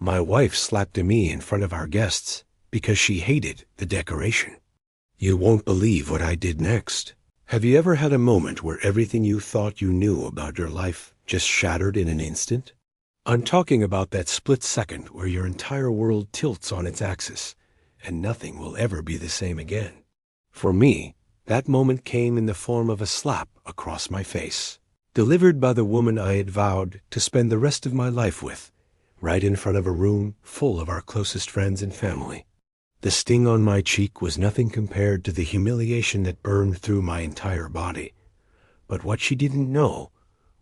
My wife slapped me in front of our guests because she hated the decoration. You won't believe what I did next. Have you ever had a moment where everything you thought you knew about your life just shattered in an instant? I'm talking about that split second where your entire world tilts on its axis and nothing will ever be the same again. For me, that moment came in the form of a slap across my face, delivered by the woman I had vowed to spend the rest of my life with, right in front of a room full of our closest friends and family. The sting on my cheek was nothing compared to the humiliation that burned through my entire body. But what she didn't know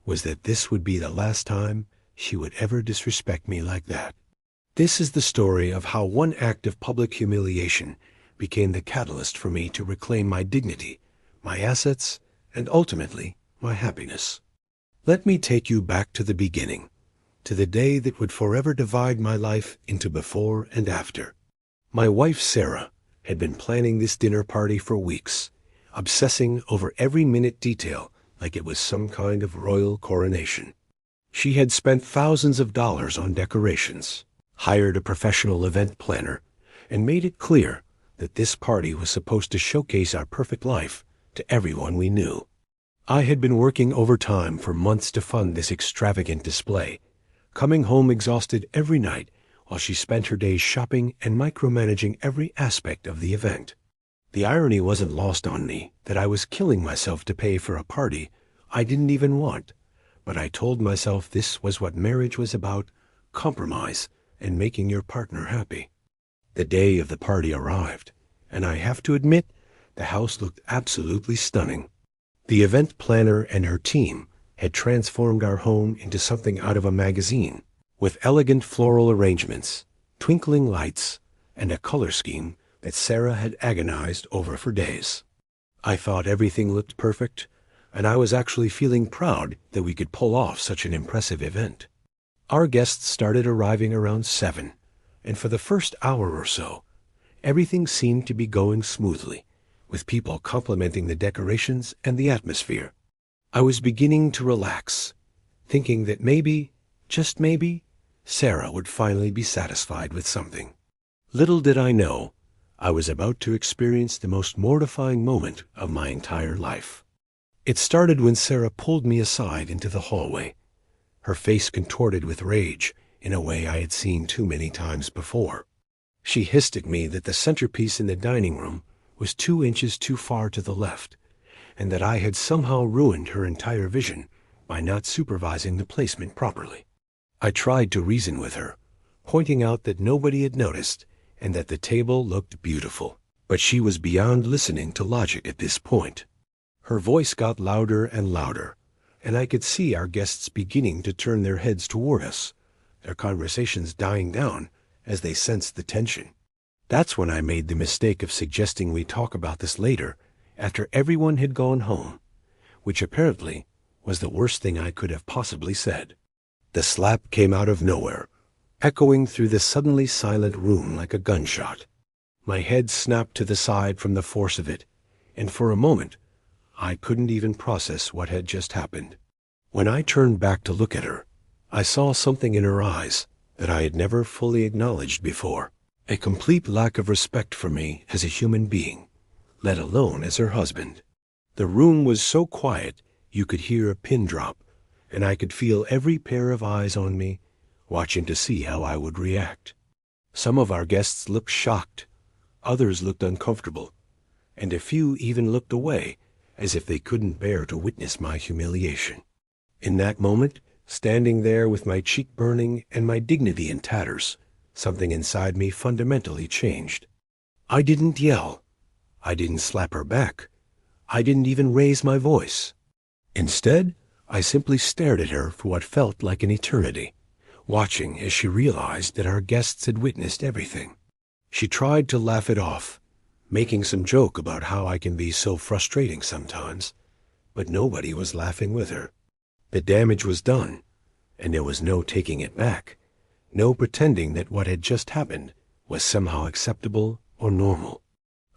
was that this would be the last time she would ever disrespect me like that. This is the story of how one act of public humiliation became the catalyst for me to reclaim my dignity, my assets, and ultimately, my happiness. Let me take you back to the beginning, to the day that would forever divide my life into before and after. My wife, Sarah, had been planning this dinner party for weeks, obsessing over every minute detail like it was some kind of royal coronation. She had spent thousands of dollars on decorations, hired a professional event planner, and made it clear that this party was supposed to showcase our perfect life to everyone we knew. I had been working overtime for months to fund this extravagant display, coming home exhausted every night while she spent her days shopping and micromanaging every aspect of the event. The irony wasn't lost on me that I was killing myself to pay for a party I didn't even want, but I told myself this was what marriage was about: compromise and making your partner happy. The day of the party arrived, and I have to admit, the house looked absolutely stunning. The event planner and her team had transformed our home into something out of a magazine, with elegant floral arrangements, twinkling lights, and a color scheme that Sarah had agonized over for days. I thought everything looked perfect, and I was actually feeling proud that we could pull off such an impressive event. Our guests started arriving around 7, and for the first hour or so, everything seemed to be going smoothly, with people complimenting the decorations and the atmosphere. I was beginning to relax, thinking that maybe, just maybe, Sarah would finally be satisfied with something. Little did I know, I was about to experience the most mortifying moment of my entire life. It started when Sarah pulled me aside into the hallway, her face contorted with rage in a way I had seen too many times before. She hissed at me that the centerpiece in the dining room was 2 inches too far to the left, and that I had somehow ruined her entire vision by not supervising the placement properly. I tried to reason with her, pointing out that nobody had noticed and that the table looked beautiful. But she was beyond listening to logic at this point. Her voice got louder and louder, and I could see our guests beginning to turn their heads toward us, their conversations dying down as they sensed the tension. That's when I made the mistake of suggesting we talk about this later, after everyone had gone home, which apparently was the worst thing I could have possibly said. The slap came out of nowhere, echoing through the suddenly silent room like a gunshot. My head snapped to the side from the force of it, and for a moment, I couldn't even process what had just happened. When I turned back to look at her, I saw something in her eyes that I had never fully acknowledged before: a complete lack of respect for me as a human being, let alone as her husband. The room was so quiet you could hear a pin drop, and I could feel every pair of eyes on me, watching to see how I would react. Some of our guests looked shocked, others looked uncomfortable, and a few even looked away as if they couldn't bear to witness my humiliation. In that moment, standing there with my cheek burning and my dignity in tatters, something inside me fundamentally changed. I didn't yell. I didn't slap her back. I didn't even raise my voice. Instead, I simply stared at her for what felt like an eternity, watching as she realized that our guests had witnessed everything. She tried to laugh it off, making some joke about how I can be so frustrating sometimes, but nobody was laughing with her. The damage was done, and there was no taking it back, no pretending that what had just happened was somehow acceptable or normal.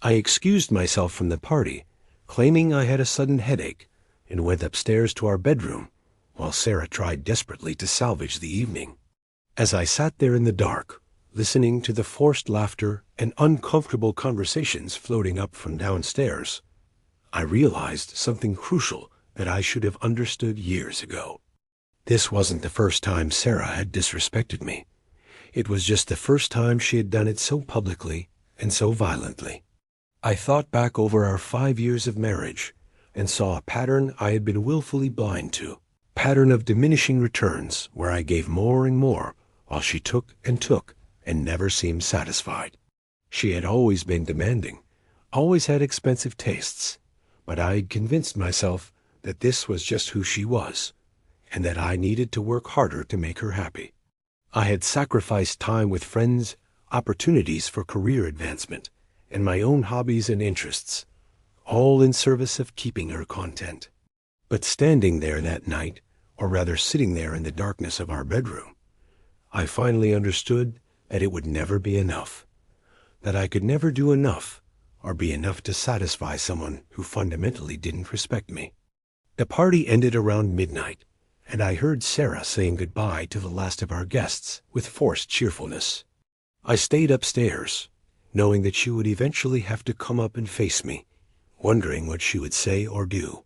I excused myself from the party, claiming I had a sudden headache, and went upstairs to our bedroom, while Sarah tried desperately to salvage the evening. As I sat there in the dark, listening to the forced laughter and uncomfortable conversations floating up from downstairs, I realized something crucial that I should have understood years ago. This wasn't the first time Sarah had disrespected me. It was just the first time she had done it so publicly and so violently. I thought back over our 5 years of marriage and saw a pattern I had been willfully blind to. Pattern of diminishing returns where I gave more and more while she took and never seemed satisfied. She had always been demanding, always had expensive tastes, but I had convinced myself that this was just who she was, and that I needed to work harder to make her happy. I had sacrificed time with friends, opportunities for career advancement, and my own hobbies and interests, all in service of keeping her content. But standing there that night, or rather sitting there in the darkness of our bedroom, I finally understood that it would never be enough, that I could never do enough or be enough to satisfy someone who fundamentally didn't respect me. The party ended around midnight, and I heard Sarah saying goodbye to the last of our guests with forced cheerfulness. I stayed upstairs, knowing that she would eventually have to come up and face me, wondering what she would say or do.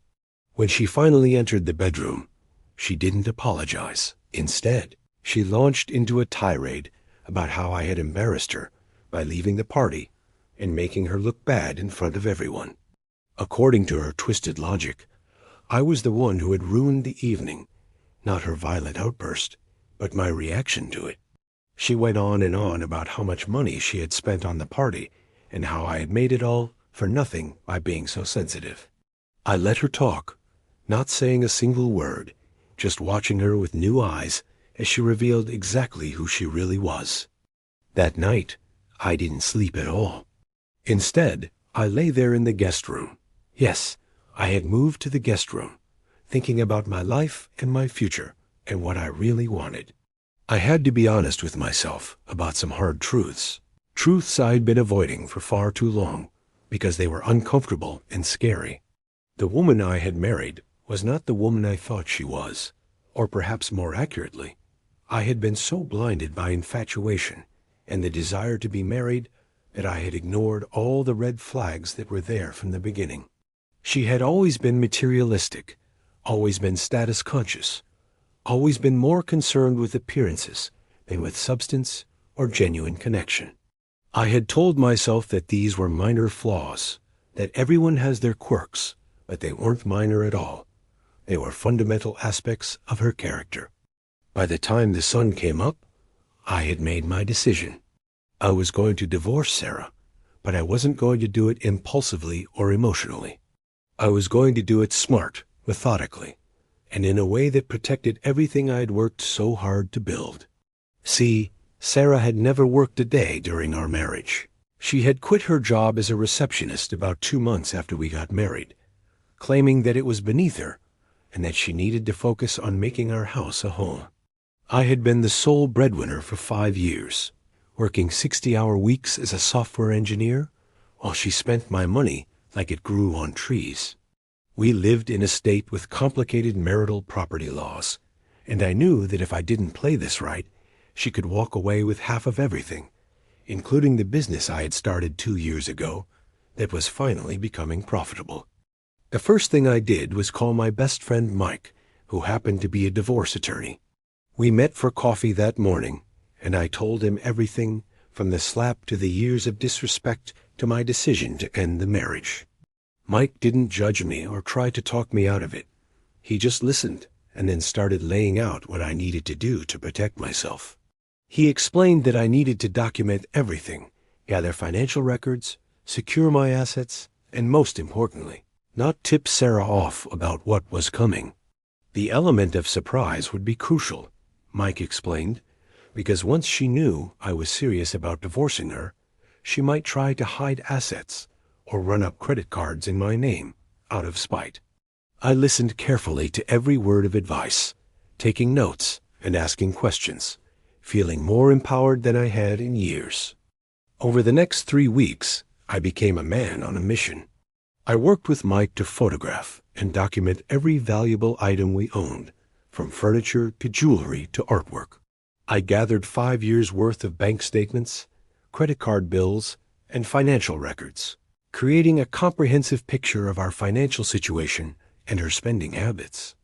When she finally entered the bedroom, she didn't apologize. Instead, she launched into a tirade about how I had embarrassed her by leaving the party and making her look bad in front of everyone. According to her twisted logic, I was the one who had ruined the evening, not her violent outburst, but my reaction to it. She went on and on about how much money she had spent on the party and how I had made it all for nothing by being so sensitive. I let her talk, not saying a single word, just watching her with new eyes as she revealed exactly who she really was. That night, I didn't sleep at all. Instead, I lay there in the guest room. Yes, I had moved to the guest room, thinking about my life and my future and what I really wanted. I had to be honest with myself about some hard truths. Truths I had been avoiding for far too long because they were uncomfortable and scary. The woman I had married was not the woman I thought she was, or perhaps more accurately, I had been so blinded by infatuation and the desire to be married that I had ignored all the red flags that were there from the beginning. She had always been materialistic, always been status conscious, always been more concerned with appearances than with substance or genuine connection. I had told myself that these were minor flaws, that everyone has their quirks, but they weren't minor at all. They were fundamental aspects of her character. By the time the sun came up, I had made my decision. I was going to divorce Sarah, but I wasn't going to do it impulsively or emotionally. I was going to do it smart, methodically, and in a way that protected everything I had worked so hard to build. See, Sarah had never worked a day during our marriage. She had quit her job as a receptionist about 2 months after we got married, claiming that it was beneath her and that she needed to focus on making our house a home. I had been the sole breadwinner for 5 years, working 60-hour weeks as a software engineer, while she spent my money like it grew on trees. We lived in a state with complicated marital property laws, and I knew that if I didn't play this right, she could walk away with half of everything, including the business I had started 2 years ago that was finally becoming profitable. The first thing I did was call my best friend Mike, who happened to be a divorce attorney. We met for coffee that morning, and I told him everything from the slap to the years of disrespect to my decision to end the marriage. Mike didn't judge me or try to talk me out of it. He just listened and then started laying out what I needed to do to protect myself. He explained that I needed to document everything, gather financial records, secure my assets, and most importantly, not tip Sarah off about what was coming. The element of surprise would be crucial, Mike explained, because once she knew I was serious about divorcing her, she might try to hide assets or run up credit cards in my name out of spite. I listened carefully to every word of advice, taking notes and asking questions, feeling more empowered than I had in years. Over the next 3 weeks, I became a man on a mission. I worked with Mike to photograph and document every valuable item we owned, from furniture to jewelry to artwork. I gathered 5 years' worth of bank statements, credit card bills, and financial records, creating a comprehensive picture of our financial situation and her spending habits.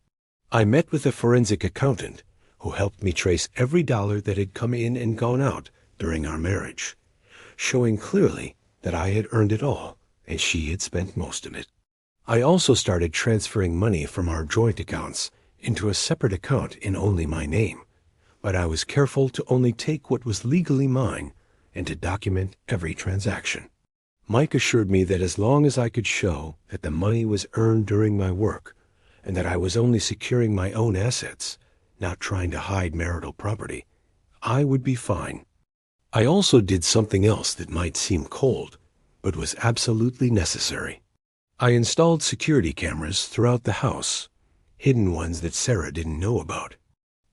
I met with a forensic accountant who helped me trace every dollar that had come in and gone out during our marriage, showing clearly that I had earned it all and she had spent most of it. I also started transferring money from our joint accounts into a separate account in only my name, but I was careful to only take what was legally mine and to document every transaction. Mike assured me that as long as I could show that the money was earned during my work and that I was only securing my own assets, not trying to hide marital property, I would be fine. I also did something else that might seem cold, but was absolutely necessary. I installed security cameras throughout the house, hidden ones that Sarah didn't know about.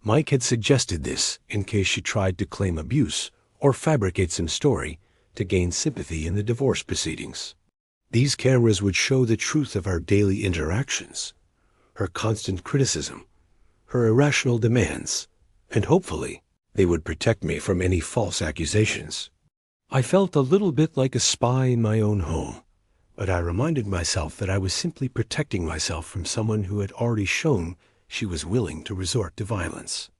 Mike had suggested this in case she tried to claim abuse or fabricate some story to gain sympathy in the divorce proceedings. These cameras would show the truth of our daily interactions, her constant criticism, her irrational demands, and hopefully they would protect me from any false accusations. I felt a little bit like a spy in my own home, but I reminded myself that I was simply protecting myself from someone who had already shown she was willing to resort to violence.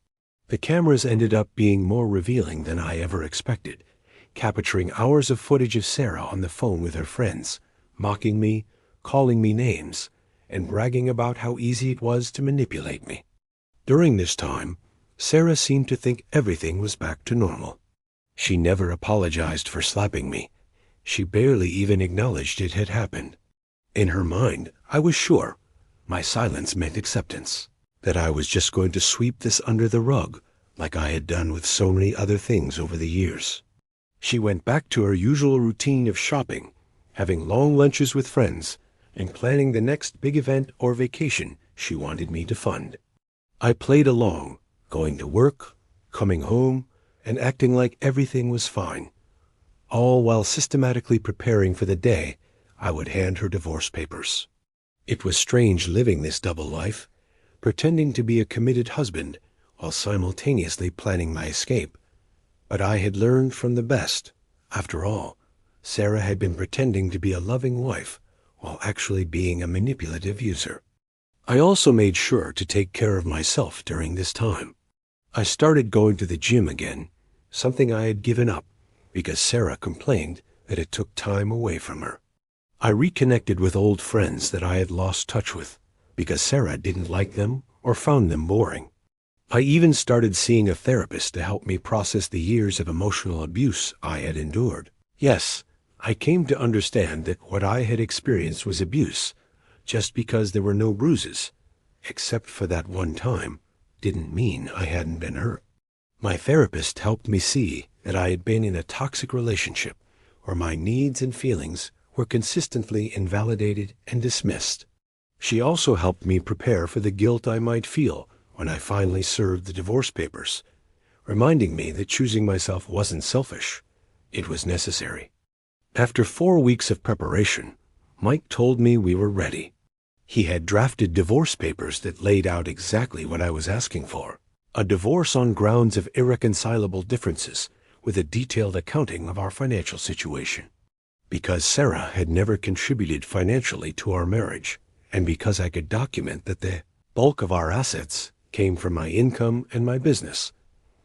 The cameras ended up being more revealing than I ever expected, capturing hours of footage of Sarah on the phone with her friends, mocking me, calling me names, and bragging about how easy it was to manipulate me. During this time, Sarah seemed to think everything was back to normal. She never apologized for slapping me. She barely even acknowledged it had happened. In her mind, I was sure my silence meant acceptance, that I was just going to sweep this under the rug like I had done with so many other things over the years. She went back to her usual routine of shopping, having long lunches with friends, and planning the next big event or vacation she wanted me to fund. I played along, going to work, coming home, and acting like everything was fine, all while systematically preparing for the day I would hand her divorce papers. It was strange living this double life, pretending to be a committed husband while simultaneously planning my escape. But I had learned from the best. After all, Sarah had been pretending to be a loving wife while actually being a manipulative user. I also made sure to take care of myself during this time. I started going to the gym again, something I had given up because Sarah complained that it took time away from her. I reconnected with old friends that I had lost touch with because Sarah didn't like them or found them boring. I even started seeing a therapist to help me process the years of emotional abuse I had endured. Yes, I came to understand that what I had experienced was abuse, just because there were no bruises, except for that one time, didn't mean I hadn't been hurt. My therapist helped me see that I had been in a toxic relationship where my needs and feelings were consistently invalidated and dismissed. She also helped me prepare for the guilt I might feel when I finally served the divorce papers, reminding me that choosing myself wasn't selfish, it was necessary. After 4 weeks of preparation, Mike told me we were ready. He had drafted divorce papers that laid out exactly what I was asking for, a divorce on grounds of irreconcilable differences with a detailed accounting of our financial situation. Because Sarah had never contributed financially to our marriage, and because I could document that the bulk of our assets came from my income and my business,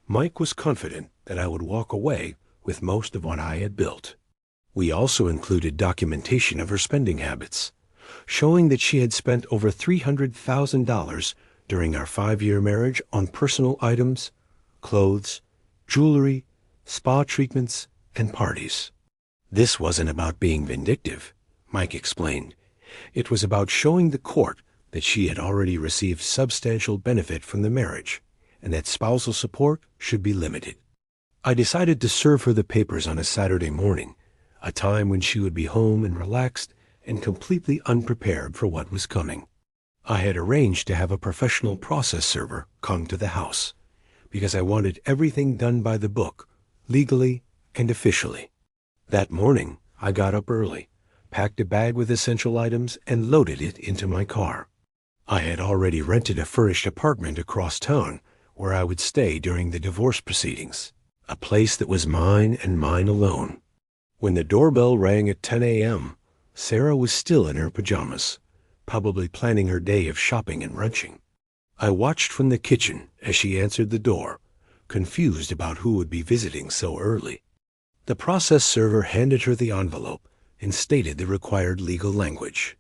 Mike was confident that I would walk away with most of what I had built. We also included documentation of her spending habits, showing that she had spent over $300,000 during our 5-year marriage on personal items, clothes, jewelry, spa treatments, and parties. This wasn't about being vindictive, Mike explained. It was about showing the court that she had already received substantial benefit from the marriage, and that spousal support should be limited. I decided to serve her the papers on a Saturday morning, a time when she would be home and relaxed and completely unprepared for what was coming. I had arranged to have a professional process server come to the house, because I wanted everything done by the book, legally and officially. That morning, I got up early, packed a bag with essential items, and loaded it into my car. I had already rented a furnished apartment across town where I would stay during the divorce proceedings, a place that was mine and mine alone. When the doorbell rang at 10 a.m., Sarah was still in her pajamas, probably planning her day of shopping and wrenching. I watched from the kitchen as she answered the door, confused about who would be visiting so early. The process server handed her the envelope and stated the required legal language.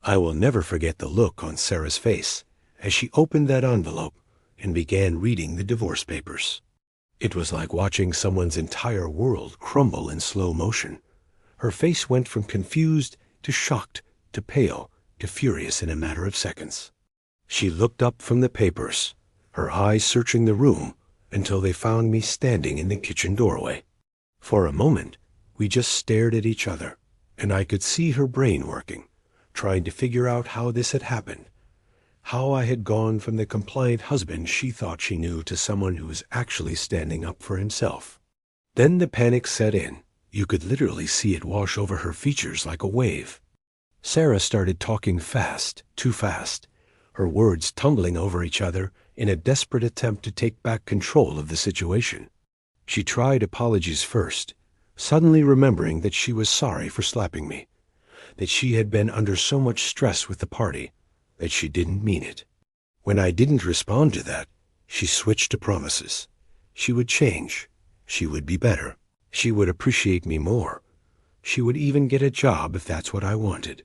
I will never forget the look on Sarah's face as she opened that envelope and began reading the divorce papers. It was like watching someone's entire world crumble in slow motion. Her face went from confused to shocked to pale to furious in a matter of seconds. She looked up from the papers, her eyes searching the room until they found me standing in the kitchen doorway. For a moment, we just stared at each other, and I could see her brain working, trying to figure out how this had happened, how I had gone from the compliant husband she thought she knew to someone who was actually standing up for himself. Then the panic set in. You could literally see it wash over her features like a wave. Sarah started talking fast, too fast, her words tumbling over each other in a desperate attempt to take back control of the situation. She tried apologies first, suddenly remembering that she was sorry for slapping me, that she had been under so much stress with the party, that she didn't mean it. When I didn't respond to that, she switched to promises. She would change. She would be better. She would appreciate me more. She would even get a job if that's what I wanted.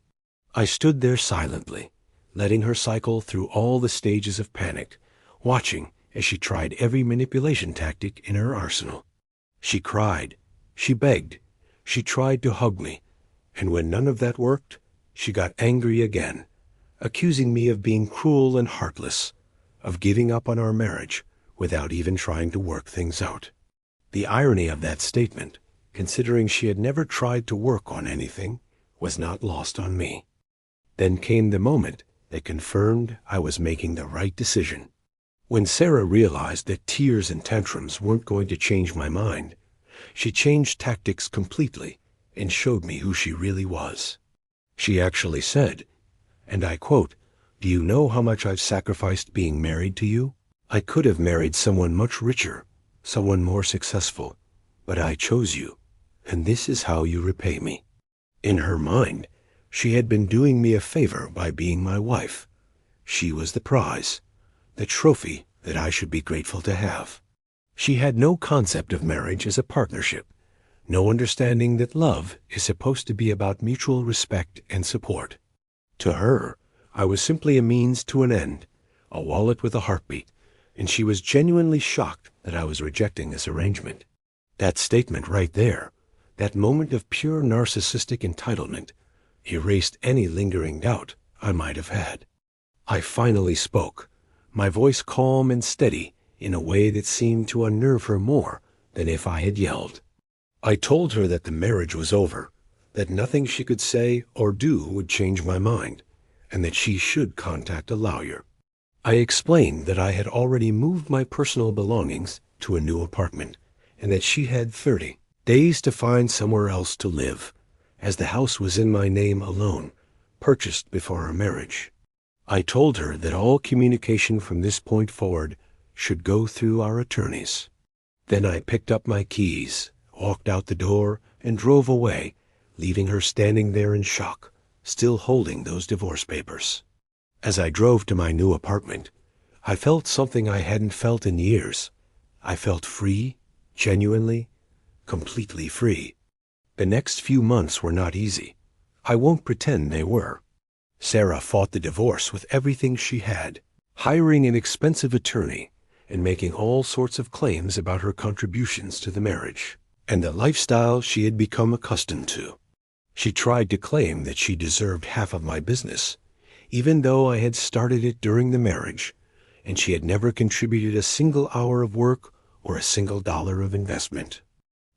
I stood there silently, letting her cycle through all the stages of panic, watching as she tried every manipulation tactic in her arsenal. She cried, she begged, she tried to hug me, and when none of that worked, she got angry again, accusing me of being cruel and heartless, of giving up on our marriage without even trying to work things out. The irony of that statement, considering she had never tried to work on anything, was not lost on me. Then came the moment that confirmed I was making the right decision. When Sarah realized that tears and tantrums weren't going to change my mind, she changed tactics completely and showed me who she really was. She actually said, and I quote, "Do you know how much I've sacrificed being married to you? I could have married someone much richer, someone more successful, but I chose you, and this is how you repay me." In her mind, she had been doing me a favor by being my wife. She was the prize, the trophy that I should be grateful to have. She had no concept of marriage as a partnership, no understanding that love is supposed to be about mutual respect and support. To her, I was simply a means to an end, a wallet with a heartbeat, and she was genuinely shocked that I was rejecting this arrangement. That statement right there, that moment of pure narcissistic entitlement, erased any lingering doubt I might have had. I finally spoke, my voice calm and steady in a way that seemed to unnerve her more than if I had yelled. I told her that the marriage was over, that nothing she could say or do would change my mind, and that she should contact a lawyer. I explained that I had already moved my personal belongings to a new apartment, and that she had 30 days to find somewhere else to live, as the house was in my name alone, purchased before our marriage. I told her that all communication from this point forward should go through our attorneys. Then I picked up my keys, walked out the door, and drove away, leaving her standing there in shock, still holding those divorce papers. As I drove to my new apartment, I felt something I hadn't felt in years. I felt free, genuinely, completely free. The next few months were not easy. I won't pretend they were. Sarah fought the divorce with everything she had, hiring an expensive attorney and making all sorts of claims about her contributions to the marriage and the lifestyle she had become accustomed to. She tried to claim that she deserved half of my business, even though I had started it during the marriage, and she had never contributed a single hour of work or a single dollar of investment.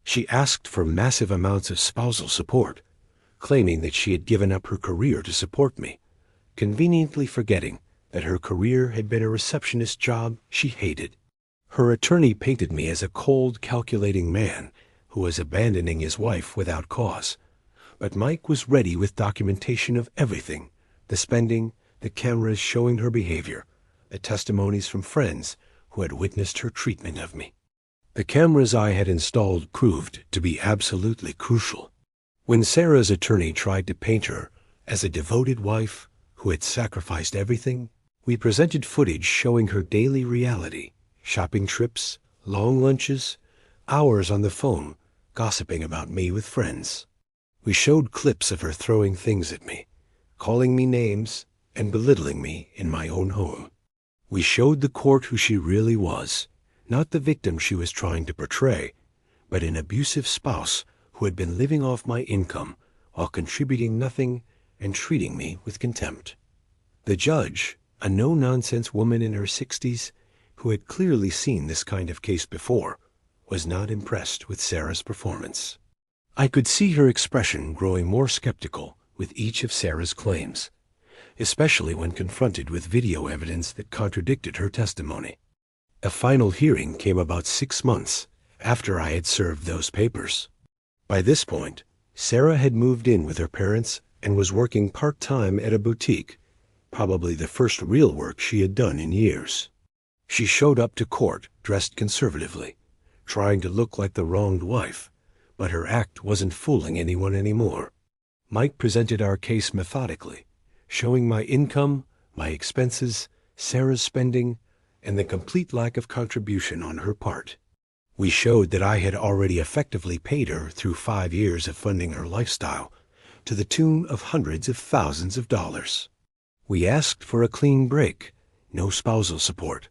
She asked for massive amounts of spousal support, claiming that she had given up her career to support me, conveniently forgetting that her career had been a receptionist job she hated. Her attorney painted me as a cold, calculating man who was abandoning his wife without cause. But Mike was ready with documentation of everything, the spending, the cameras showing her behavior, the testimonies from friends who had witnessed her treatment of me. The cameras I had installed proved to be absolutely crucial. When Sarah's attorney tried to paint her as a devoted wife who had sacrificed everything, we presented footage showing her daily reality, shopping trips, long lunches, hours on the phone, gossiping about me with friends. We showed clips of her throwing things at me, calling me names, and belittling me in my own home. We showed the court who she really was, not the victim she was trying to portray, but an abusive spouse who had been living off my income while contributing nothing and treating me with contempt. The judge, a no-nonsense woman in her 60s who had clearly seen this kind of case before, was not impressed with Sarah's performance. I could see her expression growing more skeptical with each of Sarah's claims, especially when confronted with video evidence that contradicted her testimony. A final hearing came about 6 months after I had served those papers. By this point, Sarah had moved in with her parents and was working part-time at a boutique, probably the first real work she had done in years. She showed up to court dressed conservatively, trying to look like the wronged wife, but her act wasn't fooling anyone anymore. Mike presented our case methodically, showing my income, my expenses, Sarah's spending, and the complete lack of contribution on her part. We showed that I had already effectively paid her through 5 years of funding her lifestyle, to the tune of hundreds of thousands of dollars. We asked for a clean break, no spousal support,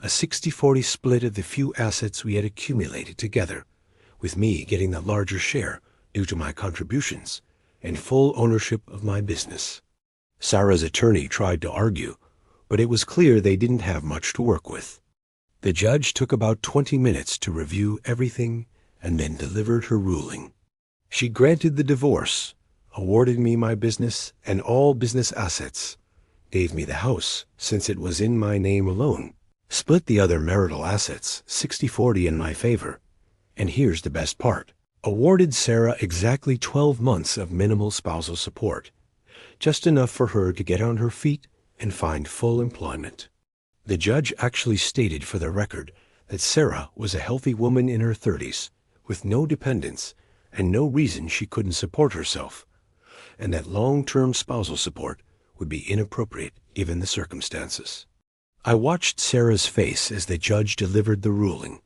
a 60-40 split of the few assets we had accumulated together, with me getting the larger share due to my contributions, and full ownership of my business. Sarah's attorney tried to argue, but it was clear they didn't have much to work with. The judge took about 20 minutes to review everything and then delivered her ruling. She granted the divorce, awarded me my business and all business assets, gave me the house since it was in my name alone, split the other marital assets 60-40 in my favor, and here's the best part, awarded Sarah exactly 12 months of minimal spousal support, just enough for her to get on her feet and find full employment. The judge actually stated for the record that Sarah was a healthy woman in her 30s, with no dependents and no reason she couldn't support herself, and that long-term spousal support would be inappropriate given the circumstances. I watched Sarah's face as the judge delivered the ruling,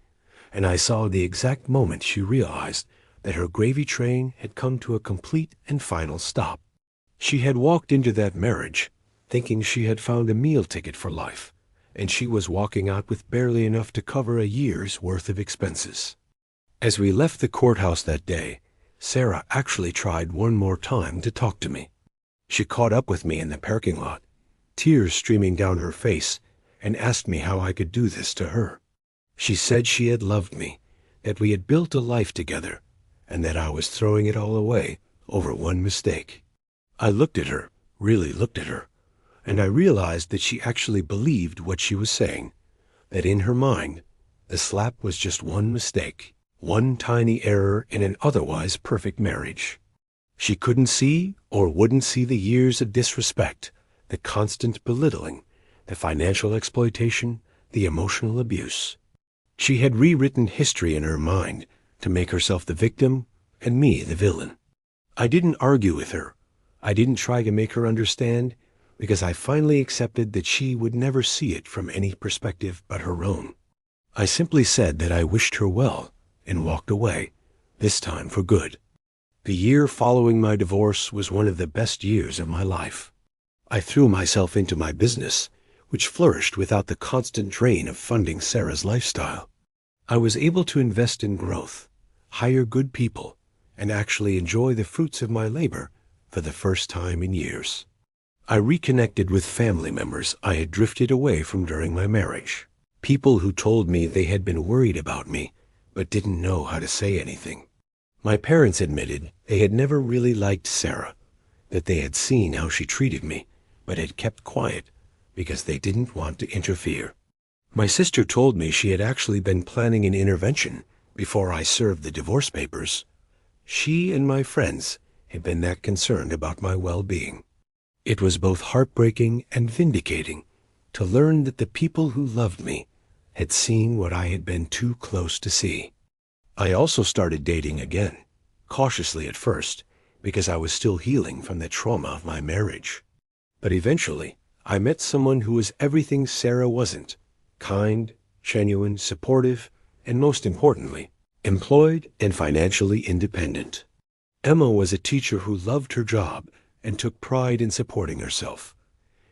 and I saw the exact moment she realized that her gravy train had come to a complete and final stop. She had walked into that marriage thinking she had found a meal ticket for life, and she was walking out with barely enough to cover a year's worth of expenses. As we left the courthouse that day, Sarah actually tried one more time to talk to me. She caught up with me in the parking lot, tears streaming down her face, and asked me how I could do this to her. She said she had loved me, that we had built a life together, and that I was throwing it all away over one mistake. I looked at her, really looked at her, and I realized that she actually believed what she was saying, that in her mind, the slap was just one mistake, one tiny error in an otherwise perfect marriage. She couldn't see or wouldn't see the years of disrespect, the constant belittling, the financial exploitation, the emotional abuse. She had rewritten history in her mind to make herself the victim and me the villain. I didn't argue with her. I didn't try to make her understand, because I finally accepted that she would never see it from any perspective but her own. I simply said that I wished her well and walked away, this time for good. The year following my divorce was one of the best years of my life. I threw myself into my business, which flourished without the constant drain of funding Sarah's lifestyle. I was able to invest in growth, hire good people, and actually enjoy the fruits of my labor for the first time in years. I reconnected with family members I had drifted away from during my marriage, people who told me they had been worried about me but didn't know how to say anything. My parents admitted they had never really liked Sarah, that they had seen how she treated me, but had kept quiet because they didn't want to interfere. My sister told me she had actually been planning an intervention before I served the divorce papers. She and my friends had been that concerned about my well-being. It was both heartbreaking and vindicating to learn that the people who loved me had seen what I had been too close to see. I also started dating again, cautiously at first, because I was still healing from the trauma of my marriage. But eventually, I met someone who was everything Sarah wasn't: kind, genuine, supportive, and most importantly, employed and financially independent. Emma was a teacher who loved her job and took pride in supporting herself.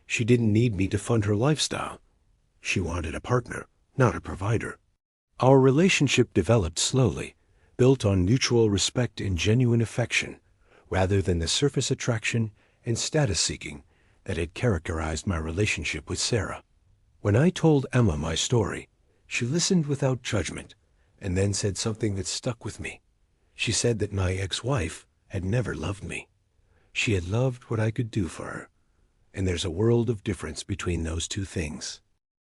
She didn't need me to fund her lifestyle. She wanted a partner, not a provider. Our relationship developed slowly, built on mutual respect and genuine affection, rather than the surface attraction and status-seeking that had characterized my relationship with Sarah. When I told Emma my story, she listened without judgment, and then said something that stuck with me. She said that my ex-wife had never loved me. She had loved what I could do for her, and there's a world of difference between those two things.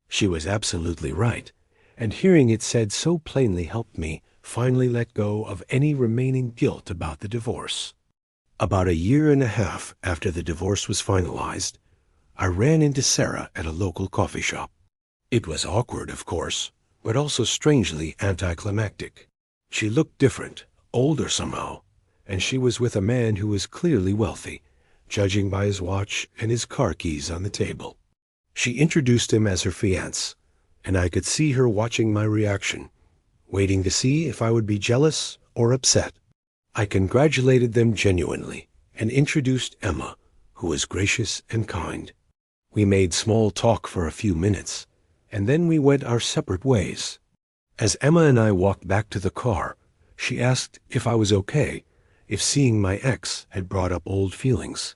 She was absolutely right, and hearing it said so plainly helped me finally let go of any remaining guilt about the divorce. About a year and a half after the divorce was finalized, I ran into Sarah at a local coffee shop. It was awkward, of course, but also strangely anticlimactic. She looked different, older somehow, and she was with a man who was clearly wealthy, judging by his watch and his car keys on the table. She introduced him as her fiancé, and I could see her watching my reaction, waiting to see if I would be jealous or upset. I congratulated them genuinely and introduced Emma, who was gracious and kind. We made small talk for a few minutes, and then we went our separate ways. As Emma and I walked back to the car, she asked if I was okay, if seeing my ex had brought up old feelings.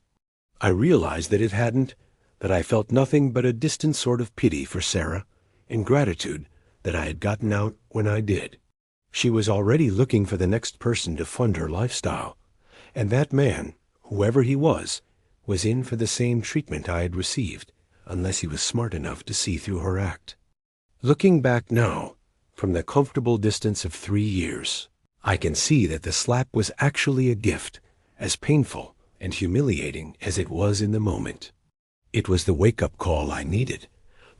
I realized that it hadn't, that I felt nothing but a distant sort of pity for Sarah and gratitude that I had gotten out when I did. She was already looking for the next person to fund her lifestyle, and that man, whoever he was in for the same treatment I had received, unless he was smart enough to see through her act. Looking back now, from the comfortable distance of 3 years, I can see that the slap was actually a gift, as painful and humiliating as it was in the moment. It was the wake-up call I needed,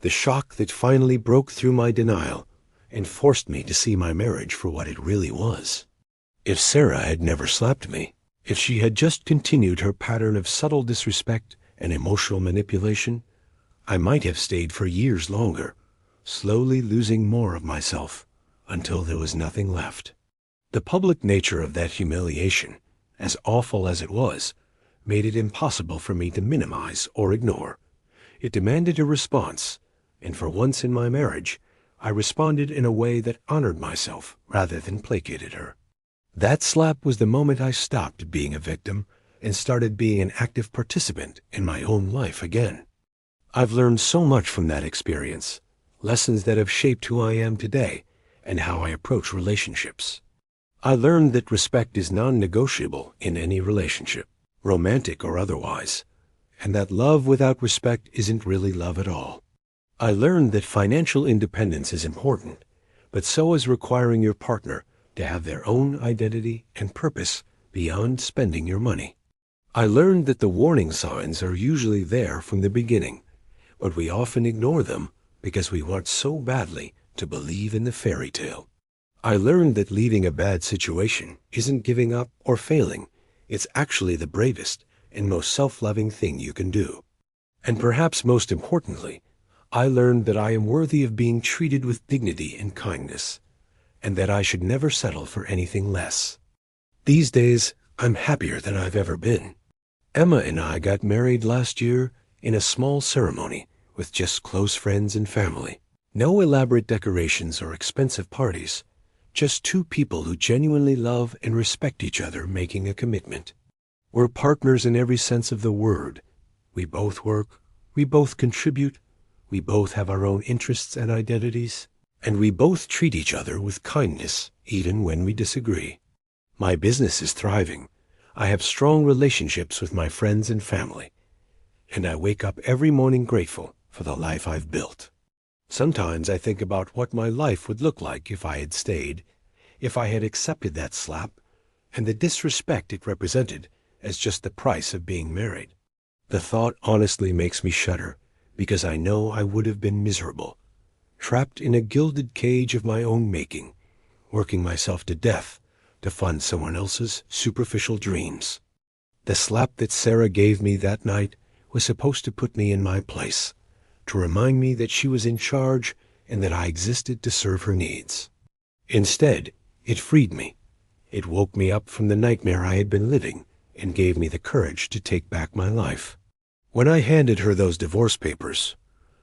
the shock that finally broke through my denial and forced me to see my marriage for what it really was. If Sarah had never slapped me, if she had just continued her pattern of subtle disrespect and emotional manipulation, I might have stayed for years longer, slowly losing more of myself until there was nothing left. The public nature of that humiliation, as awful as it was, made it impossible for me to minimize or ignore. It demanded a response, and for once in my marriage, I responded in a way that honored myself rather than placated her. That slap was the moment I stopped being a victim and started being an active participant in my own life again. I've learned so much from that experience, lessons that have shaped who I am today and how I approach relationships. I learned that respect is non-negotiable in any relationship, romantic or otherwise, and that love without respect isn't really love at all. I learned that financial independence is important, but so is requiring your partner to have their own identity and purpose beyond spending your money. I learned that the warning signs are usually there from the beginning, but we often ignore them because we want so badly to believe in the fairy tale. I learned that leaving a bad situation isn't giving up or failing. It's actually the bravest and most self-loving thing you can do. And perhaps most importantly, I learned that I am worthy of being treated with dignity and kindness, and that I should never settle for anything less. These days, I'm happier than I've ever been. Emma and I got married last year in a small ceremony with just close friends and family. No elaborate decorations or expensive parties, just two people who genuinely love and respect each other making a commitment. We're partners in every sense of the word. We both work, we both contribute, we both have our own interests and identities, and we both treat each other with kindness even when we disagree. My business is thriving. I have strong relationships with my friends and family, and I wake up every morning grateful for the life I've built. Sometimes I think about what my life would look like if I had stayed, if I had accepted that slap and the disrespect it represented as just the price of being married. The thought honestly makes me shudder because I know I would have been miserable, trapped in a gilded cage of my own making, working myself to death to fund someone else's superficial dreams. The slap that Sarah gave me that night was supposed to put me in my place, to remind me that she was in charge and that I existed to serve her needs. Instead, it freed me. It woke me up from the nightmare I had been living and gave me the courage to take back my life. When I handed her those divorce papers,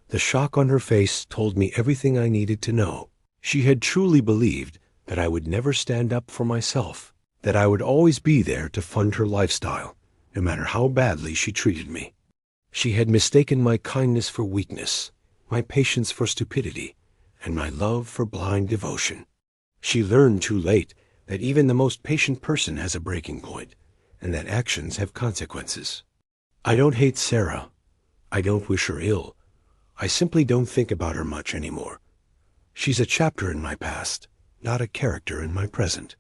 the shock on her face told me everything I needed to know. She had truly believed that I would never stand up for myself, that I would always be there to fund her lifestyle, no matter how badly she treated me. She had mistaken my kindness for weakness, my patience for stupidity, and my love for blind devotion. She learned too late that even the most patient person has a breaking point, and that actions have consequences. I don't hate Sarah. I don't wish her ill. I simply don't think about her much anymore. She's a chapter in my past, not a character in my present.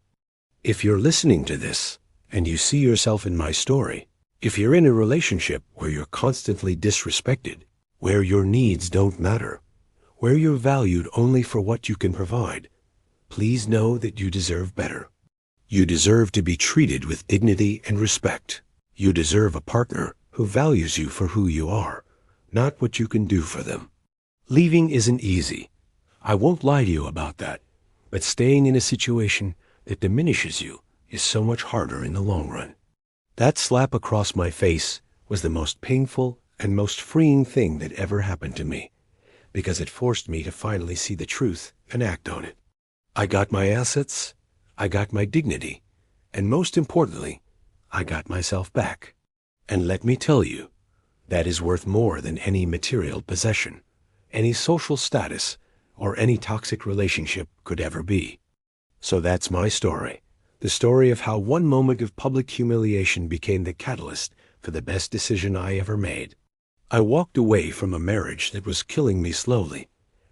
If you're listening to this, and you see yourself in my story, if you're in a relationship where you're constantly disrespected, where your needs don't matter, where you're valued only for what you can provide, please know that you deserve better. You deserve to be treated with dignity and respect. You deserve a partner who values you for who you are, not what you can do for them. Leaving isn't easy. I won't lie to you about that, but staying in a situation that diminishes you is so much harder in the long run. That slap across my face was the most painful and most freeing thing that ever happened to me, because it forced me to finally see the truth and act on it. I got my assets, I got my dignity, and most importantly, I got myself back. And let me tell you, that is worth more than any material possession, any social status, or any toxic relationship could ever be. So that's my story, the story of how one moment of public humiliation became the catalyst for the best decision I ever made. I walked away from a marriage that was killing me slowly,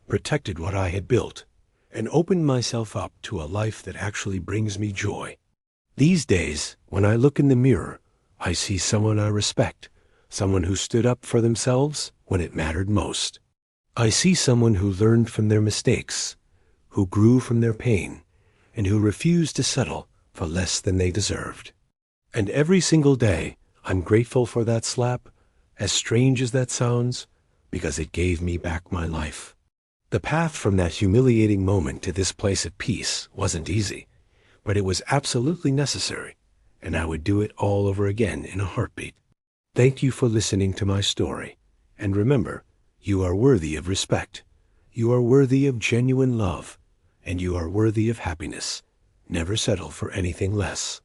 protected what I had built, and opened myself up to a life that actually brings me joy. These days, when I look in the mirror, I see someone I respect, someone who stood up for themselves when it mattered most. I see someone who learned from their mistakes, who grew from their pain, and who refused to settle for less than they deserved. And every single day, I'm grateful for that slap, as strange as that sounds, because it gave me back my life. The path from that humiliating moment to this place of peace wasn't easy, but it was absolutely necessary, and I would do it all over again in a heartbeat. Thank you for listening to my story, and remember, you are worthy of respect, you are worthy of genuine love, and you are worthy of happiness. Never settle for anything less.